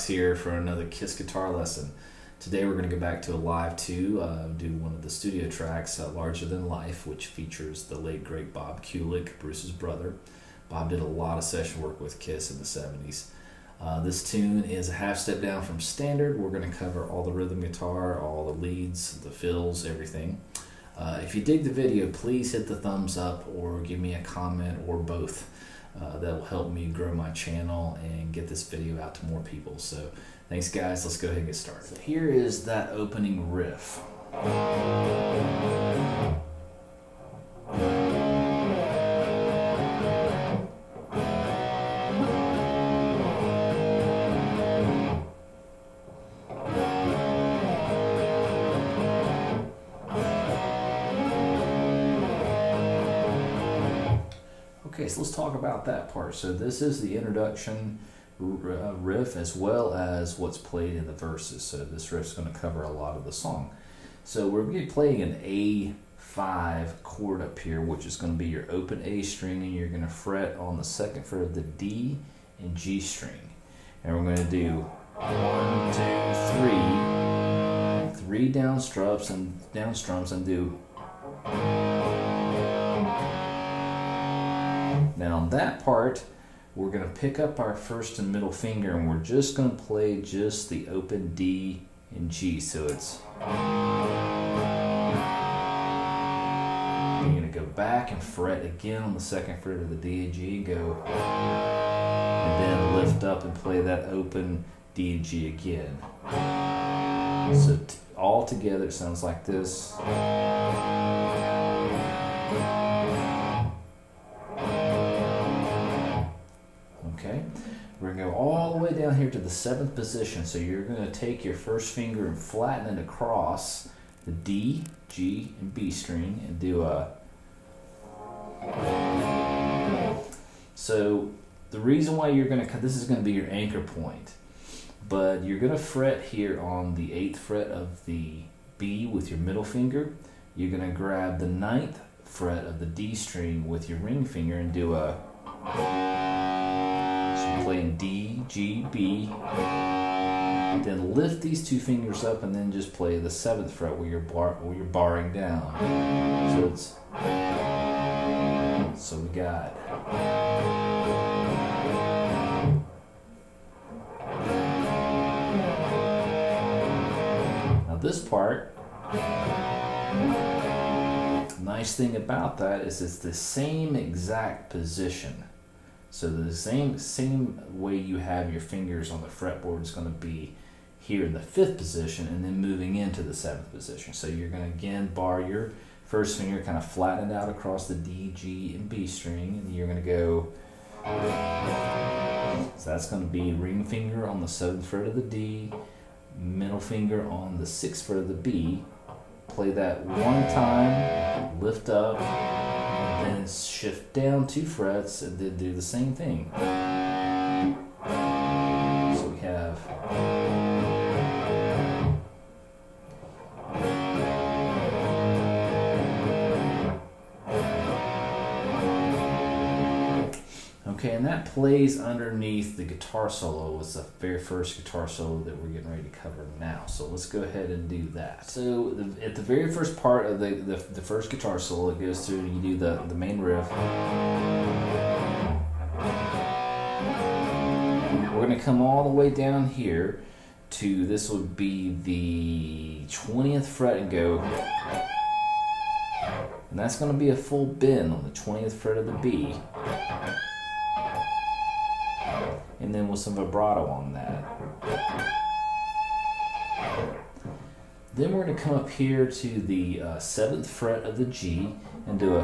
Here for another Kiss guitar lesson. Today we're going to go back to a live 2, do one of the studio tracks, Larger Than Life, which features the late great Bob Kulick, Bruce's brother. Bob did a lot of session work with Kiss in the 70s. This tune is a half step down from standard. We're going to cover all the rhythm guitar, all the leads, the fills, everything. If you dig the video, please hit the thumbs up or give me a comment or both. That will help me grow my channel and get this video out to more people. So thanks guys, let's go ahead and get started. So here is that opening riff. Okay, so let's talk about that part. So this is the introduction riff as well as what's played in the verses. So this riff's going to cover a lot of the song. So we're going to be playing an A5 chord up here, which is going to be your open A string, and you're going to fret on the second fret of the D and G string. And we're going to do 1, 2, 3, 3 down strums and do. Now on that part, we're going to pick up our first and middle finger and we're just going to play just the open D and G. So it's, you're going to go back and fret again on the second fret of the D and G and go, and then lift up and play that open D and G again. So all together it sounds like this. Okay, we're going to go all the way down here to the 7th position. So you're going to take your first finger and flatten it across the D, G, and B string and do a. So the reason why you're going to, this is going to be your anchor point, but you're going to fret here on the 8th fret of the B with your middle finger. You're going to grab the 9th fret of the D string with your ring finger and do a. So you're playing D, G, B, then lift these two fingers up and then just play the 7th fret where you're barring down. So it's, so we got. Now this part, nice thing about that is it's the same exact position. So the same way you have your fingers on the fretboard is going to be here in the 5th position and then moving into the 7th position. So you're going to again bar your first finger, kind of flatten it out across the D, G, and B string, and you're going to go. So that's going to be ring finger on the 7th fret of the D, middle finger on the 6th fret of the B. Play that one time, lift up, and then shift down 2 frets, and then do the same thing. So we have. Okay, and that plays underneath the guitar solo. It's the very first guitar solo that we're getting ready to cover now. So let's go ahead and do that. So at the very first part of the first guitar solo, it goes through and you do the main riff. We're going to come all the way down here to, this would be the 20th fret and go. And that's going to be a full bend on the 20th fret of the B. And then with some vibrato on that. Then we're going to come up here to the 7th fret of the G and do a.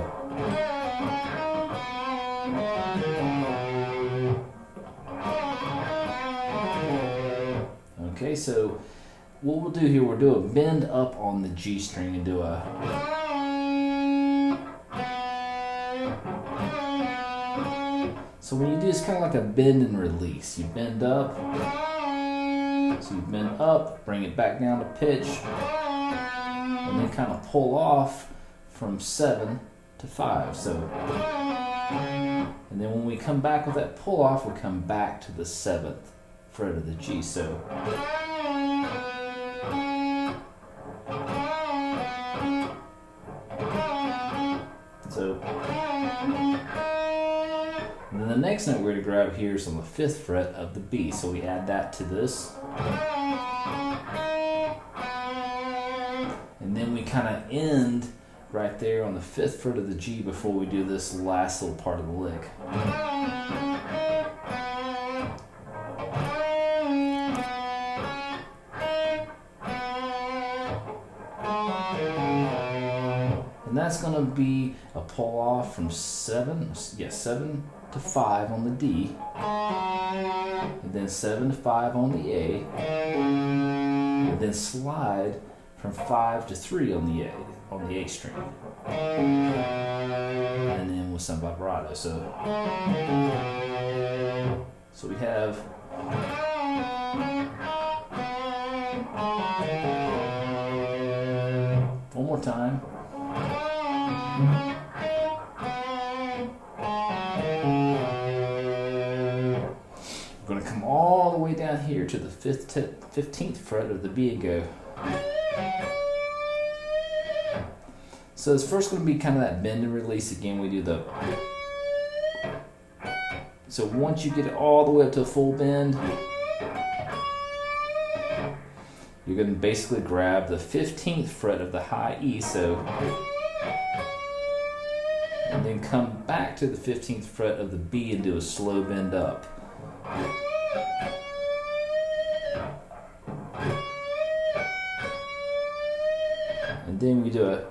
Okay, so what we'll do here, we'll do a bend up on the G string and do a. So when you do, it's kind of like a bend and release. You bend up, so you bend up, bring it back down to pitch, and then kind of pull off from 7 to 5. So, and then when we come back with that pull off, we come back to the 7th fret of the G. So. And then the next note we're going to grab here is on the 5th fret of the B. So we add that to this. And then we kind of end right there on the 5th fret of the G before we do this last little part of the lick. And that's going to be a pull off from 7 to 5 on the D, and then 7 to 5 on the A, and then slide from 5 to 3 on the A string, and then with some vibrato. So we have. One more time. We're going to come all the way down here to the 15th fret of the B and go. So it's first going to be kind of that bend and release again. We do the. So once you get it all the way up to a full bend, you're going to basically grab the 15th fret of the high E, so, and then come back to the 15th fret of the B and do a slow bend up. And then we do a,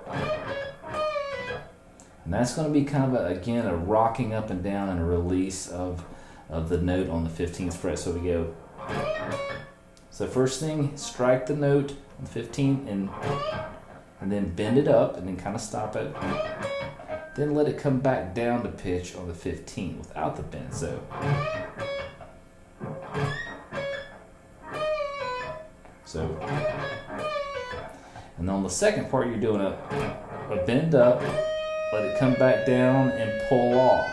and that's going to be kind of again a rocking up and down and a release of the note on the 15th fret. So we go. So first thing, strike the note on the 15th and then bend it up and then kind of stop it. Then let it come back down to pitch on the 15th without the bend. So. And on the second part, you're doing a bend up, let it come back down and pull off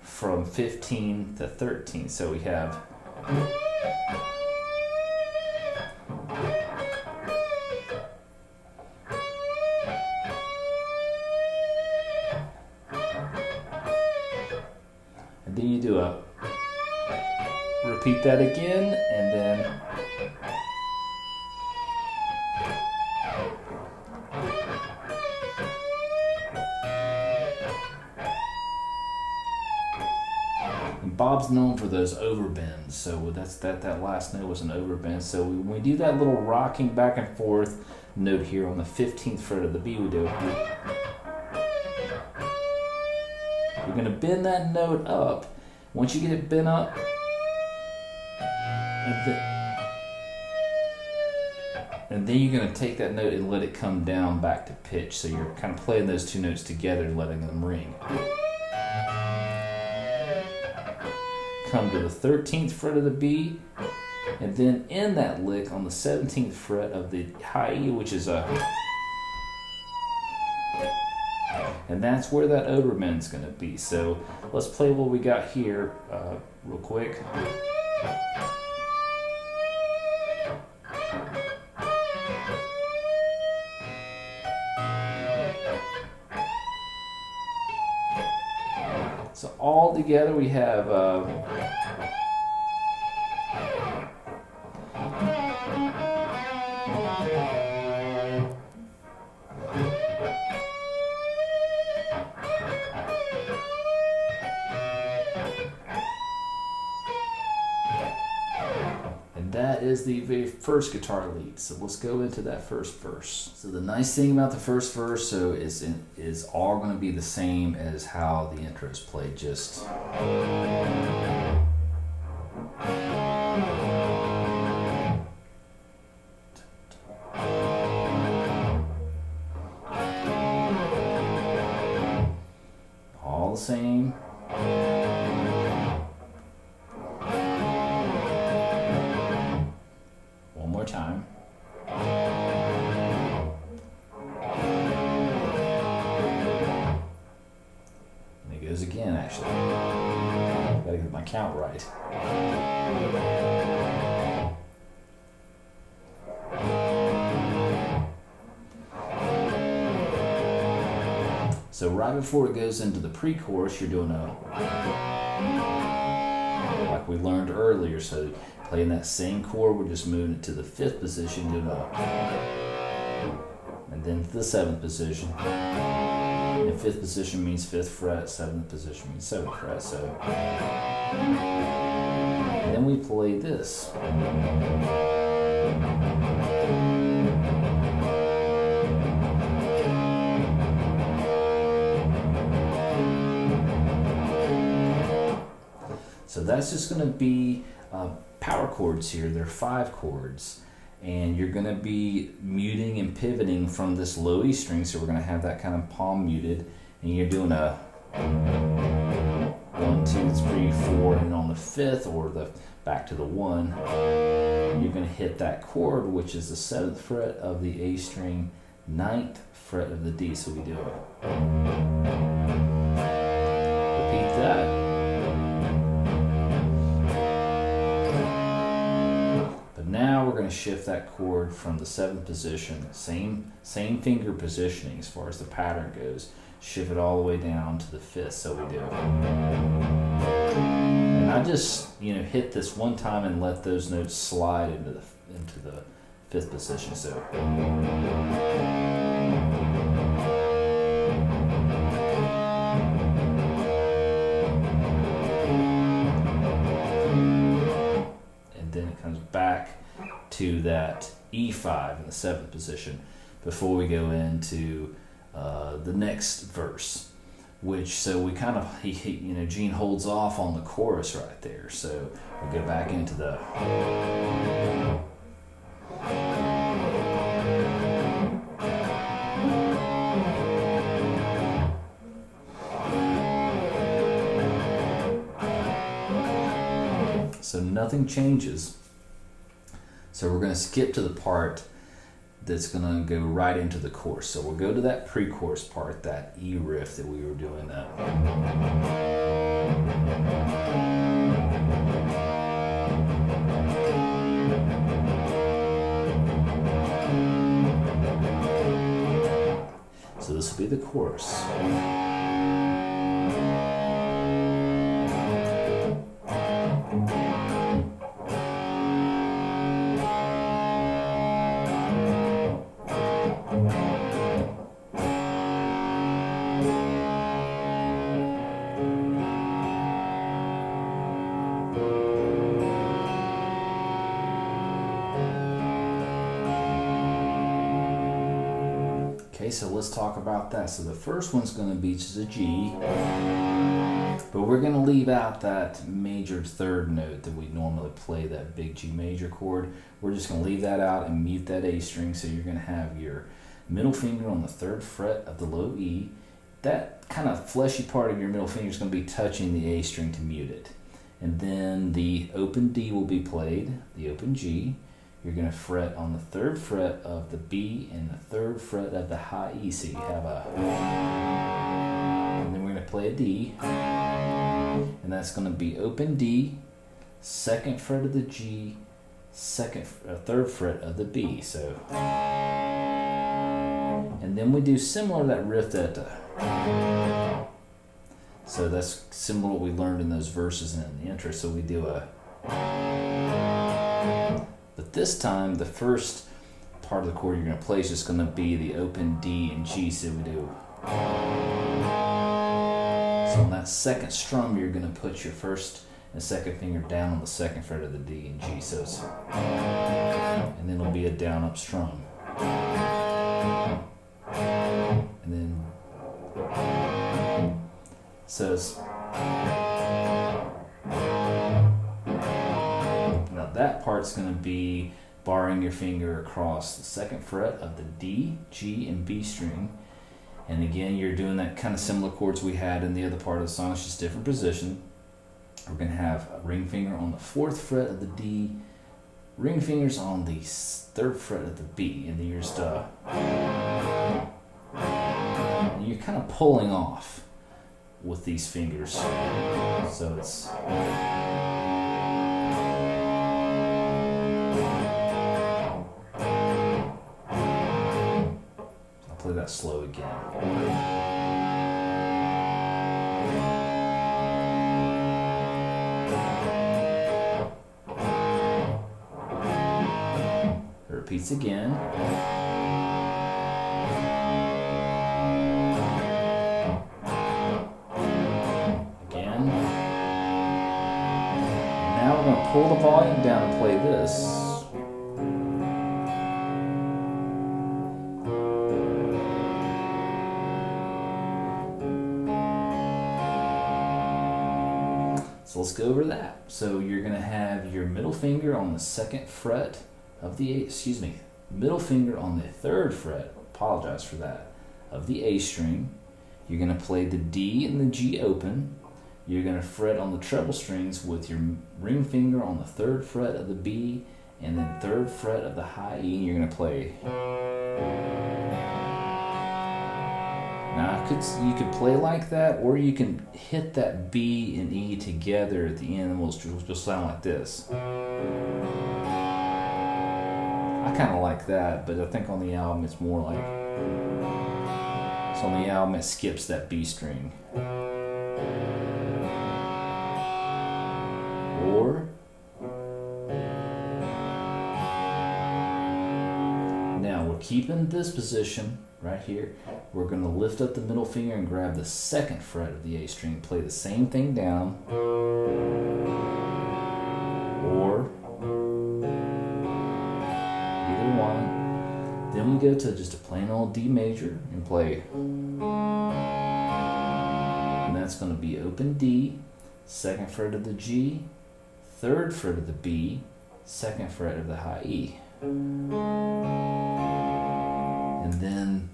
from 15 to 13. So we have. And then you do a, repeat that again, and then. Bob's known for those overbends, so that last note was an overbend. So when we do that little rocking back and forth note here on the 15th fret of the B, we do. You're going to bend that note up. Once you get it bent up, and then you're going to take that note and let it come down back to pitch. So you're kind of playing those two notes together, letting them ring. Come to the 13th fret of the B, and then end that lick on the 17th fret of the high E, which is a. And that's where that Oberman's going to be. So let's play what we got here real quick. So all together we have that is the very first guitar lead. So let's go into that first verse. So the nice thing about the first verse is all going to be the same as how the intro is played. Just all the same. Time. And it goes again, actually. Gotta get my count right. So right before it goes into the pre-chorus, you're doing like we learned earlier. So playing that same chord, we're just moving it to the 5th position, doing and then to the 7th position. And 5th position means 5th fret, 7th position means 7th fret. So and then we play this. So that's just going to be power chords here. They're 5 chords, and you're going to be muting and pivoting from this low E string. So we're going to have that kind of palm muted, and you're doing a 1, 2, 3, 4, and on the 5th or the back to the 1, you're going to hit that chord, which is the 7th fret of the A string, 9th fret of the D. So we do it. Repeat that. Now we're going to shift that chord from the 7th position, same finger positioning as far as the pattern goes, shift it all the way down to the 5th. So we do. And I just hit this one time and let those notes slide into the 5th position. So. And then it comes back to that E5 in the 7th position before we go into the next verse, so we kind of Gene holds off on the chorus right there, so we go back into the so nothing changes. So we're going to skip to the part that's going to go right into the chorus. So we'll go to that pre-chorus part, that E riff that we were doing that. So this will be the chorus. Okay, so let's talk about that. So the first one's going to be just a G, but we're going to leave out that major 3rd note that we normally play, that big G major chord. We're just going to leave that out and mute that A string. So you're going to have your middle finger on the 3rd fret of the low E. That kind of fleshy part of your middle finger is going to be touching the A string to mute it. And then the open D will be played, the open G. you're going to fret on the 3rd fret of the B and the 3rd fret of the high E. So you have a, and then we're going to play a D, and that's going to be open D, 2nd fret of the G, 3rd fret of the B. So, and then we do similar to that riff that, so that's similar to what we learned in those verses and in the intro. So we do a, but this time the first part of the chord you're going to play is just going to be the open D and G. So we do, so on that 2nd strum you're going to put your 1st and 2nd finger down on the 2nd fret of the D and G. So it's, and then it'll be a down up strum, and then so it's, now that part's going to be barring your finger across the 2nd fret of the D, G, and B string. And again, you're doing that kind of similar chords we had in the other part of the song. It's just different position. We're going to have a ring finger on the 4th fret of the D, ring fingers on the 3rd fret of the B, and then you're just you're kind of pulling off with these fingers. So it's, I'll play that slow again. It repeats again. Now we're going to pull the volume down and play this. So let's go over that. So you're going to have your middle finger on the 2nd fret of the middle finger on the 3rd fret, apologize for that, of the A string. You're going to play the D and the G open. You're going to fret on the treble strings with your ring finger on the 3rd fret of the B and then 3rd fret of the high E, and you're going to play. Now you could play like that, or you can hit that B and E together at the end, and we'll just sound like this. I kind of like that, but I think on the album it's more like, so on the album it skips that B string. Or now we're keeping this position right here. We're going to lift up the middle finger and grab the 2nd fret of the A string, play the same thing down, or either one. Then we go to just a plain old D major and play, and that's going to be open D, 2nd fret of the G, 3rd fret of the B, 2nd fret of the high E. And then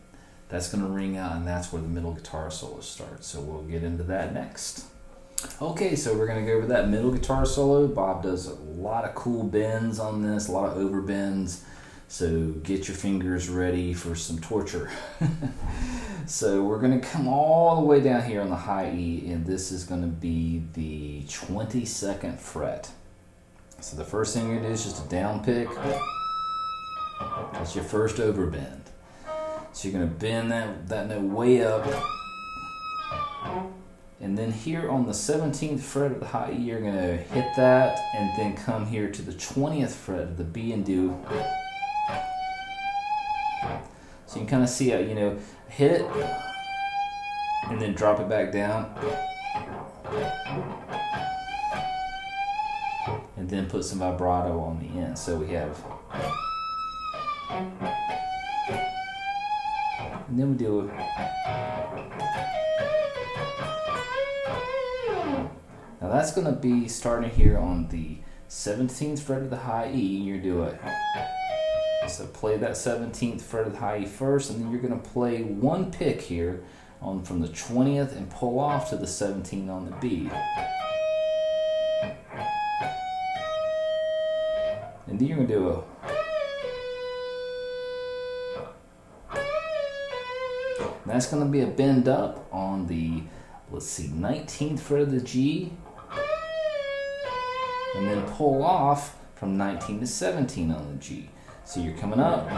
that's going to ring out, and that's where the middle guitar solo starts. So we'll get into that next. Okay, so we're going to go over that middle guitar solo. Bob does a lot of cool bends on this, a lot of over bends. So get your fingers ready for some torture. So we're going to come all the way down here on the high E, and this is going to be the 22nd fret. So the first thing you're going to do is just a down pick. That's your first over bend. So you're going to bend that note way up. And then here on the 17th fret of the high E, you're going to hit that, and then come here to the 20th fret of the B and do. So you can kind of see how, hit it, and then drop it back down, and then put some vibrato on the end. So we have, and then we do now that's going to be starting here on the 17th fret of the high E. You do it. So play that 17th fret of the high E first, and then you're going to play one pick here on from the 20th and pull off to the 17th on the B. And then you're going to do a that's going to be a bend up on the, let's see, 19th fret of the G, and then pull off from 19 to 17 on the G. So you're coming up,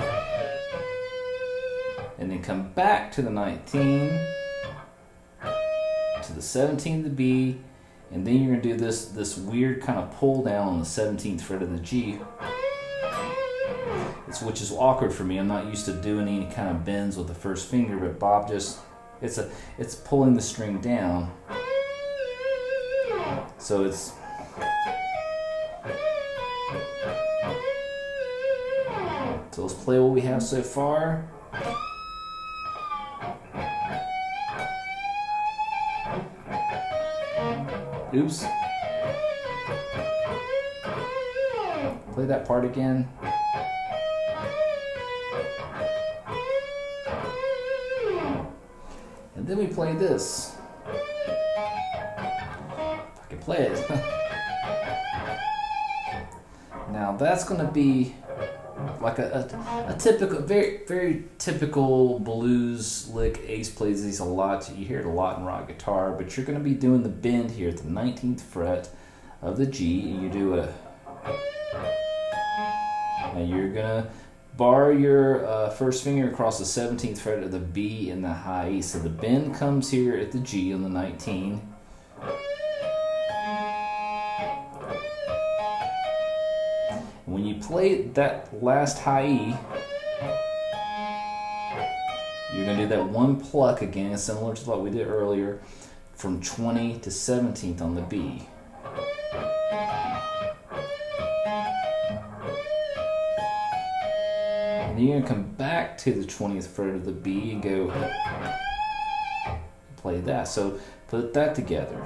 and then come back to the 19, to the 17 of the B, and then you're going to do this weird kind of pull down on the 17th fret of the G, which is awkward for me. I'm not used to doing any kind of bends with the first finger, but Bob just, it's pulling the string down. So it's, so let's play what we have so far. Oops. Play that part again. And then we play this. If I can play it. Now that's going to be like a typical, very typical blues lick. Ace plays these a lot. You hear it a lot in rock guitar, but you're going to be doing the bend here at the 19th fret of the G, and you do a. Now you're going to bar your first finger across the 17th fret of the B and the high E. So the bend comes here at the G on the 19. When you play that last high E, you're going to do that one pluck again, similar to what we did earlier, from 20 to 17th on the B. And then you're going to come back to the 20th fret of the B and go play that. So put that together.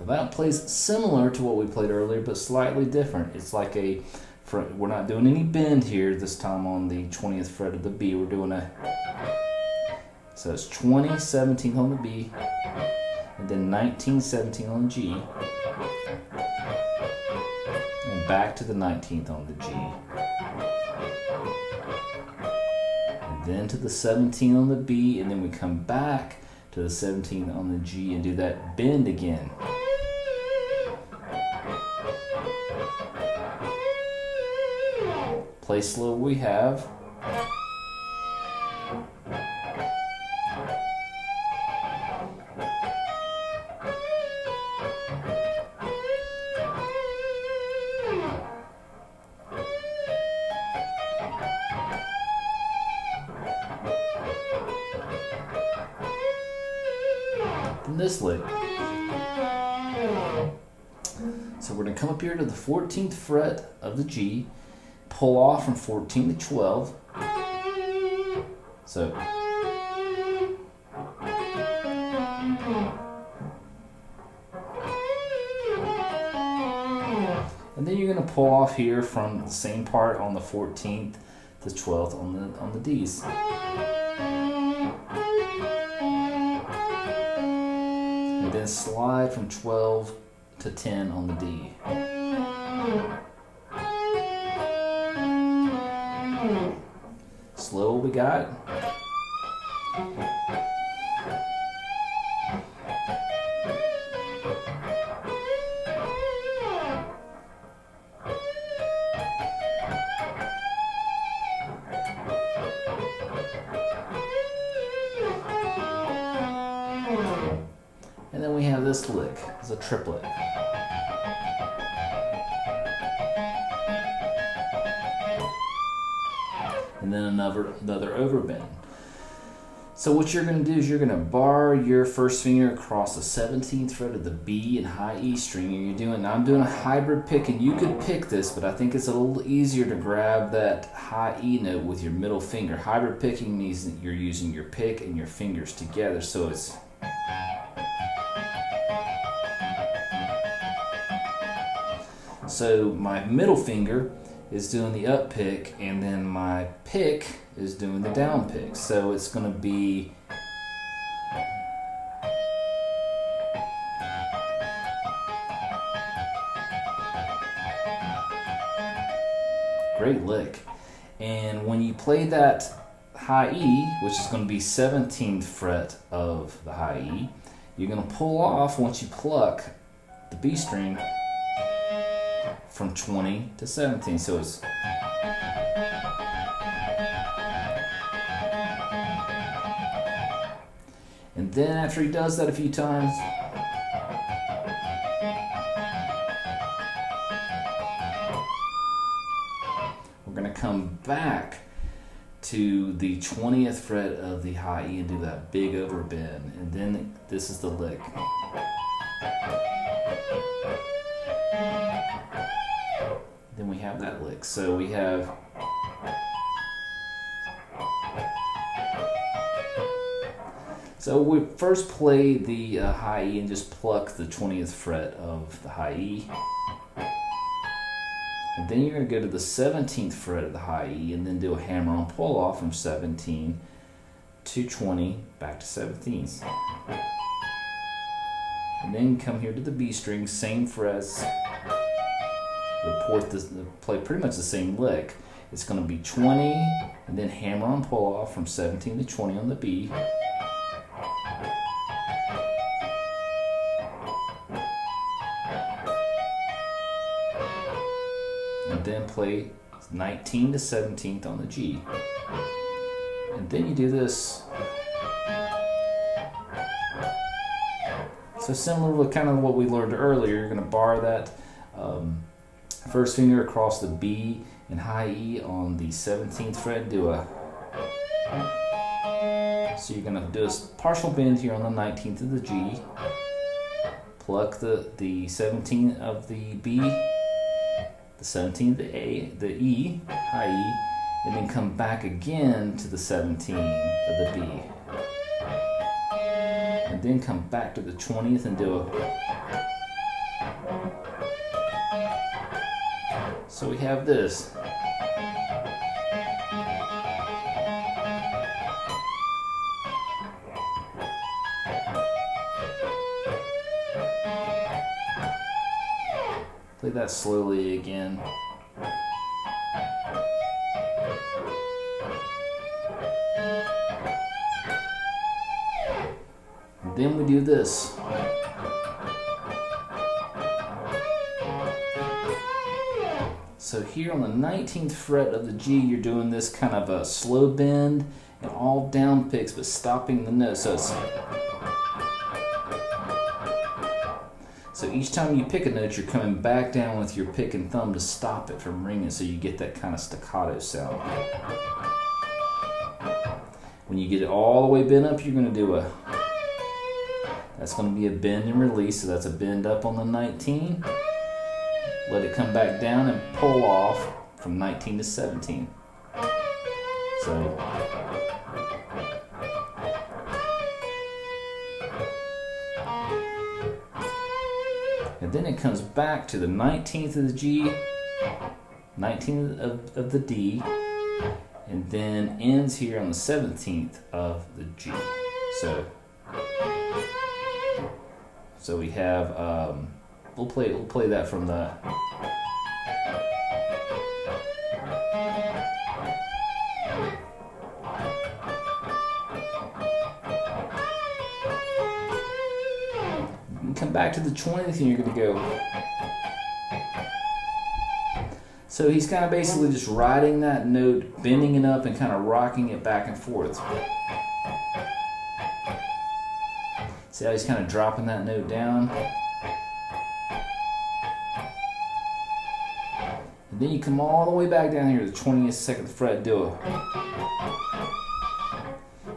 That plays similar to what we played earlier, but slightly different. It's like we're not doing any bend here this time on the 20th fret of the B. We're doing so it's 20, 17th on the B, and then 19, 17 on the G, and back to the 19th on the G, and then to the 17 on the B, and then we come back to the 17 on the G and do that bend again. Play slow we have. Then this lick. So we're going to come up here to the 14th fret of the G, pull off from 14 to 12. So and then you're going to pull off here from the same part on the 14th to 12th on the D's. And then slide from 12 to 10 on the D. Slow we got. And then we have this lick as a triplet. And then another overbend. So what you're going to do is you're going to bar your first finger across the 17th fret of the B and high E string, and I'm doing a hybrid pick, and you could pick this, but I think it's a little easier to grab that high E note with your middle finger. Hybrid picking means that you're using your pick and your fingers together, so it's so my middle finger is doing the up pick, and then my pick is doing the down pick. So it's going to be great lick. And when you play that high E, which is going to be 17th fret of the high E, you're going to pull off once you pluck the B string from 20 to 17. So it's and then after he does that a few times, we're going to come back to the 20th fret of the high E and do that big overbend, and then this is the lick. Then we have that lick. So we have we first play the high E and just pluck the 20th fret of the high E. And then you're going to go to the 17th fret of the high E and then do a hammer-on pull-off from 17 to 20 back to 17. And then come here to the B string, same frets, play pretty much the same lick. It's going to be 20 and then hammer-on pull-off from 17 to 20 on the B. And then play 19 to 17th on the G. And then you do this. So similar to kind of what we learned earlier, you're going to bar that first finger across the B and high E on the 17th fret, do a. So you're going to do a partial bend here on the 19th of the G, pluck the 17 of the B, the 17 of the A, the E, high E, and then come back again to the 17 of the B. And then come back to the 20th and do a. So we have this. Play that slowly again. And then we do this. So here on the 19th fret of the G, you're doing this kind of a slow bend and all down picks, but stopping the note. So each time you pick a note, you're coming back down with your pick and thumb to stop it from ringing, so you get that kind of staccato sound. When you get it all the way bent up, you're going to do that's going to be a bend and release, so that's a bend up on the 19. Let it come back down and pull off from 19 to 17. So. And then it comes back to the 19th of the G, 19th of the D, and then ends here on the 17th of the G. So we have we'll play that from the. Come back to the 20th and you're going to go. So he's kind of basically just riding that note, bending it up and kind of rocking it back and forth. See how he's kind of dropping that note down? And then you come all the way back down here to the 22nd fret, do it.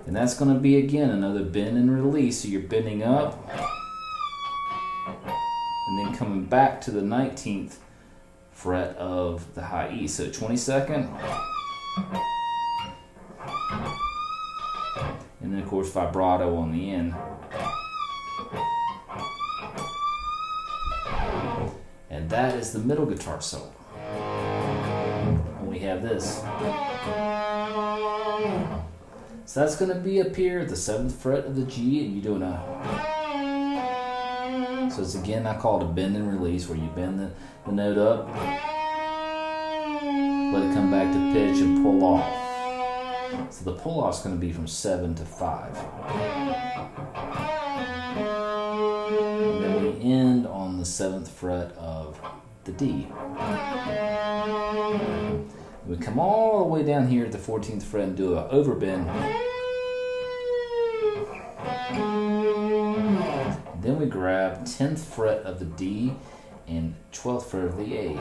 And that's going to be again another bend and release. So you're bending up. And then coming back to the 19th fret of the high E. So 22nd. And then of course vibrato on the end. And that is the middle guitar solo. we have this. So that's going to be up here at the 7th fret of the G, and you're doing a... So it's again, I call it a bend and release, where you bend the note up, let it come back to pitch and pull off. So the pull off is going to be from 7 to 5. And then we end on the 7th fret of the D. We come all the way down here at the 14th fret and do an overbend. Then we grab 10th fret of the D and 12th fret of the A.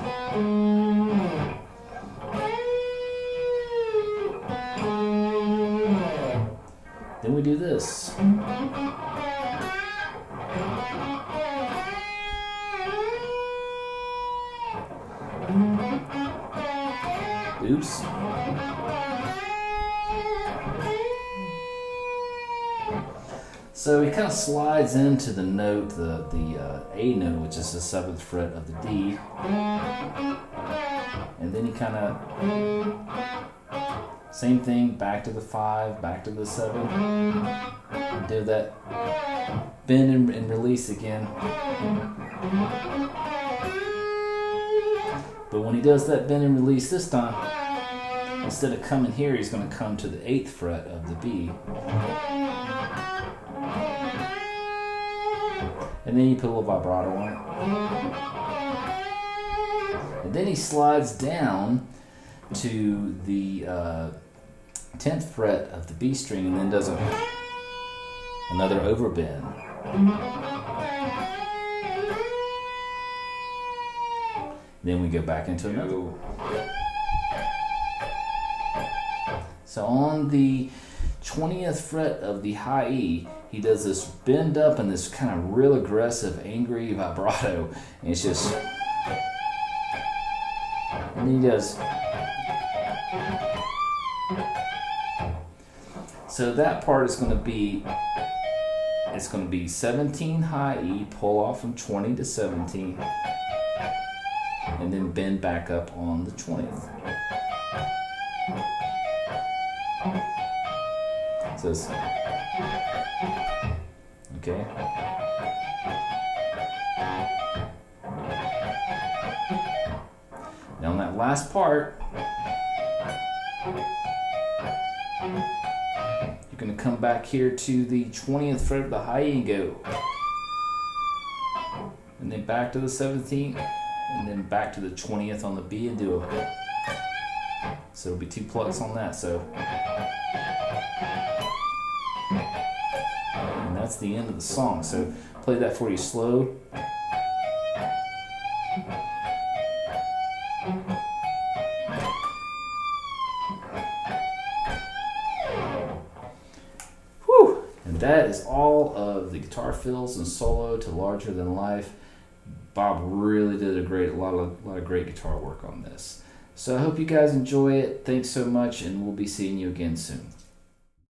Then we do this. Oops. So he kind of slides into the note, the A note, which is the 7th fret of the D. And then he kind of, same thing, back to the 5, back to the 7. Do that bend and release again. But when he does that bend and release this time, instead of coming here, he's going to come to the 8th fret of the B. And then you put a little vibrato on it. And then he slides down to the 10th fret of the B string and then does another overbend. Then we go back into another. So on the 20th fret of the high E, he does this bend up and this kind of real aggressive, angry vibrato. And it's just... And then he does... So that part is going to be... It's going to be 17 high E, pull off from 20 to 17. And then bend back up on the 20th. So it's, okay. Now on that last part, you're going to come back here to the 20th fret of the high E and go. And then back to the 17th. And then back to the 20th on the B and do a... So it'll be 2 plucks on that. So... And that's the end of the song. So play that for you slow. Whew! And that is all of the guitar fills and solo to Larger Than Life. Bob really did a lot of great guitar work on this. So I hope you guys enjoy it. Thanks so much, and we'll be seeing you again soon.